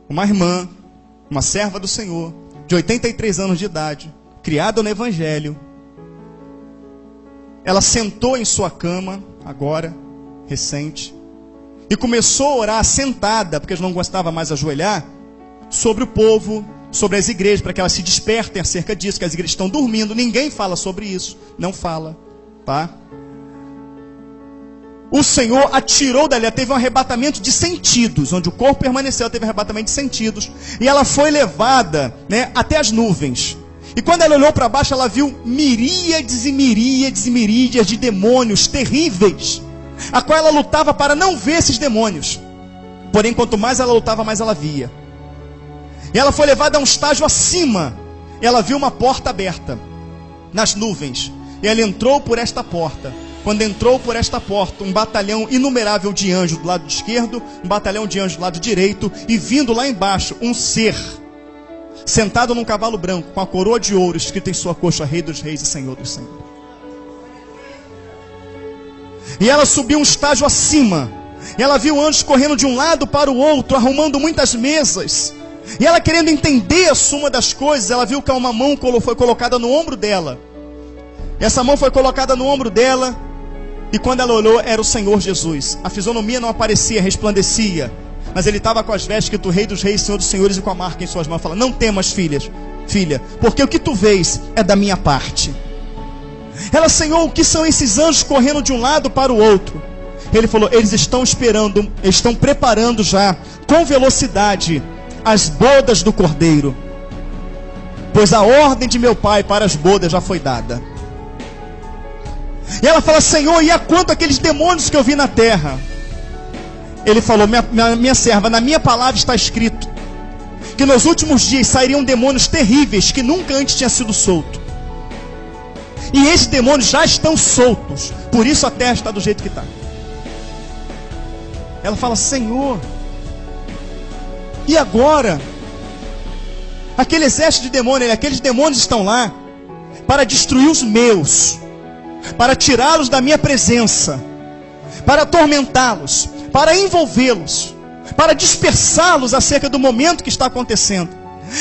uma irmã, uma serva do Senhor, de 83 anos de idade, criada no Evangelho. Ela sentou em sua cama, agora, recente, e começou a orar sentada, porque não gostava mais de ajoelhar, sobre o povo, sobre as igrejas, para que elas se despertem acerca disso, que as igrejas estão dormindo. Ninguém fala sobre isso, não fala, tá? O Senhor a tirou dali, ela teve um arrebatamento de sentidos, onde o corpo permaneceu, ela teve um arrebatamento de sentidos, e ela foi levada, né, até as nuvens. E quando ela olhou para baixo, ela viu miríades e miríades e miríades de demônios terríveis, a qual ela lutava para não ver esses demônios. Porém, quanto mais ela lutava, mais ela via. E ela foi levada a um estágio acima. Ela viu uma porta aberta nas nuvens, e ela entrou por esta porta. Quando entrou por esta porta, um batalhão inumerável de anjos do lado esquerdo, um batalhão de anjos do lado direito, e vindo lá embaixo, um ser, sentado num cavalo branco, com a coroa de ouro, escrito em sua coxa, Rei dos Reis e Senhor dos Senhores. E ela subiu um estágio acima, e ela viu anjos correndo de um lado para o outro, arrumando muitas mesas, e ela querendo entender a suma das coisas, ela viu que uma mão foi colocada no ombro dela, e essa mão foi colocada no ombro dela, e quando ela olhou, era o Senhor Jesus. A fisionomia não aparecia, resplandecia, mas ele estava com as vestes escrito Rei dos Reis, Senhor dos Senhores, e com a marca em suas mãos, falando: não temas, filha, porque o que tu vês é da minha parte. Ela: Senhor, o que são esses anjos correndo de um lado para o outro? Ele falou: eles estão esperando, estão preparando já, com velocidade, as bodas do Cordeiro, pois a ordem de meu Pai para as bodas já foi dada. E ela fala: Senhor, e a quanto aqueles demônios que eu vi na terra? Ele falou: minha serva, na minha palavra está escrito que nos últimos dias sairiam demônios terríveis que nunca antes tinha sido solto. E esses demônios já estão soltos, por isso a terra está do jeito que está. Ela fala: Senhor, e agora? Aquele exército de demônios, aqueles demônios estão lá para destruir os meus, para tirá-los da minha presença, para atormentá-los, para envolvê-los, para dispersá-los acerca do momento que está acontecendo.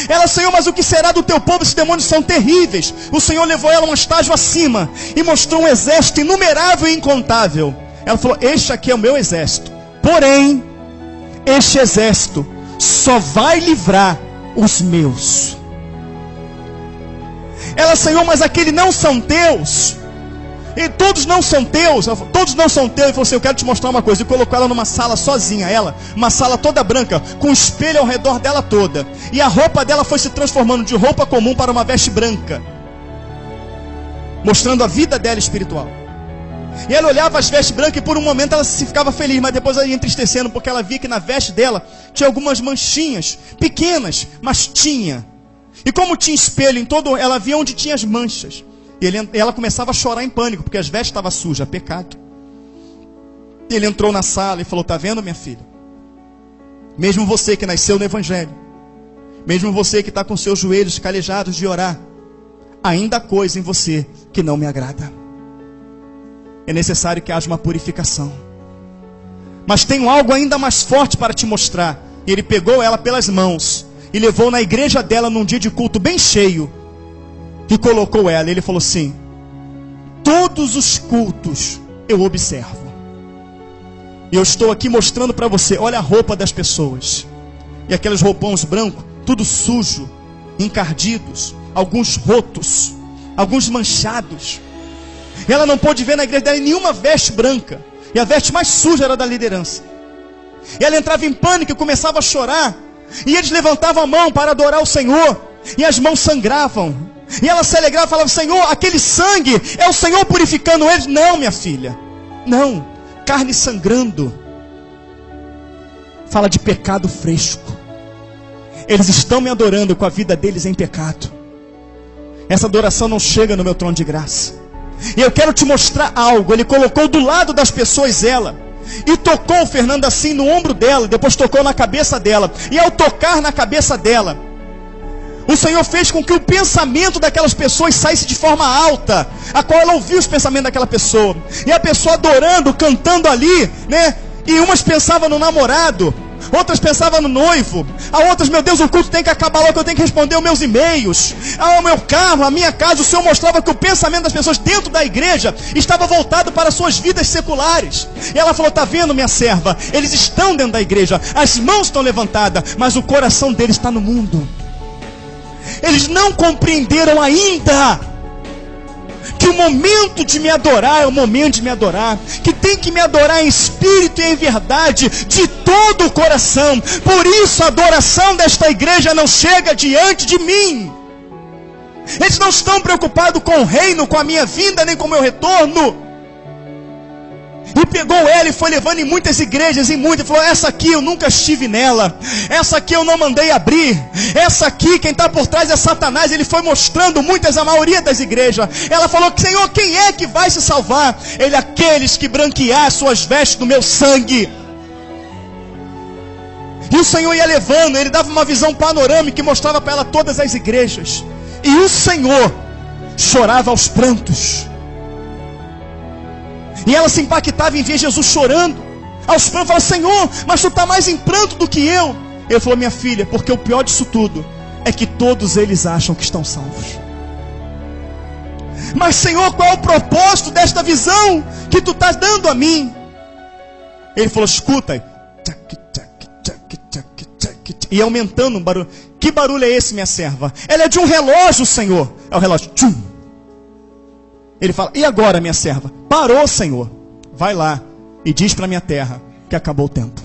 Ela: Senhor, mas o que será do teu povo? Esses demônios são terríveis. O Senhor levou ela a um estágio acima e mostrou um exército inumerável e incontável. Ela falou: este aqui é o meu exército, porém este exército só vai livrar os meus. Ela: Senhor, mas aqueles não são teus. E todos não são teus. Todos não são teus. Ele falou assim: eu quero te mostrar uma coisa. E colocou ela numa sala sozinha, uma sala toda branca, com um espelho ao redor dela toda. E a roupa dela foi se transformando de roupa comum para uma veste branca, mostrando a vida dela espiritual. E ela olhava as vestes brancas e por um momento ela se ficava feliz, mas depois ela ia entristecendo, porque ela via que na veste dela tinha algumas manchinhas, pequenas, mas tinha. E como tinha espelho em todo, ela via onde tinha as manchas. E ela começava a chorar em pânico, porque as vestes estavam sujas, pecado. E ele entrou na sala e falou: está vendo, minha filha? Mesmo você que nasceu no Evangelho, mesmo você que está com seus joelhos calejados de orar, ainda há coisa em você que não me agrada. É necessário que haja uma purificação. Mas tenho algo ainda mais forte para te mostrar. E ele pegou ela pelas mãos e levou na igreja dela num dia de culto bem cheio, e colocou ela. Ele falou assim: todos os cultos eu observo, e eu estou aqui mostrando para você. Olha a roupa das pessoas, e aqueles roupões brancos, tudo sujo, encardidos, alguns rotos, alguns manchados. Ela não pôde ver na igreja dela nenhuma veste branca, e a veste mais suja era da liderança. E ela entrava em pânico e começava a chorar, e eles levantavam a mão para adorar o Senhor, e as mãos sangravam. E ela se alegrava e falava: Senhor, aquele sangue é o Senhor purificando eles. Não, minha filha, não. Carne sangrando fala de pecado fresco. Eles estão me adorando com a vida deles em pecado. Essa adoração não chega no meu trono de graça. E eu quero te mostrar algo. Ele colocou do lado das pessoas ela, e tocou, Fernando, assim no ombro dela. Depois tocou na cabeça dela. E ao tocar na cabeça dela, o Senhor fez com que o pensamento daquelas pessoas saísse de forma alta, a qual ela ouviu os pensamentos daquela pessoa. E a pessoa adorando, cantando ali, né? E umas pensavam no namorado, Outras pensavam no noivo. A outras, meu Deus, o culto tem que acabar logo, eu tenho que responder os meus e-mails. O meu carro, a minha casa. O Senhor mostrava que o pensamento das pessoas dentro da igreja estava voltado para as suas vidas seculares. E ela falou, está vendo, minha serva? Eles estão dentro da igreja, as mãos estão levantadas, mas o coração deles está no mundo. Eles não compreenderam ainda que o momento de me adorar é o momento de me adorar, que tem que me adorar em espírito e em verdade, de todo o coração. Por isso a adoração desta igreja não chega diante de mim. Eles não estão preocupados com o reino, com a minha vinda, nem com o meu retorno. E pegou ela e foi levando em muitas igrejas, e falou, essa aqui eu nunca estive nela, essa aqui eu não mandei abrir, essa aqui quem está por trás é Satanás. Ele foi mostrando a maioria das igrejas. Ela falou, Senhor, quem é que vai se salvar? Ele, aqueles que branquear suas vestes do meu sangue. E o Senhor ia levando, ele dava uma visão panorâmica que mostrava para ela todas as igrejas. E o Senhor chorava aos prantos. E ela se impactava em ver Jesus chorando aos prantos. Falava, Senhor, mas tu está mais em pranto do que eu. Ele falou, minha filha, porque o pior disso tudo é que todos eles acham que estão salvos. Mas Senhor, qual é o propósito desta visão que tu estás dando a mim? Ele falou, escuta. E aumentando um barulho. Que barulho é esse, minha serva? Ela é de um relógio, Senhor. É o relógio. Tchum. Ele fala, e agora, minha serva? Parou, Senhor. Vai lá e diz para minha terra que acabou o tempo.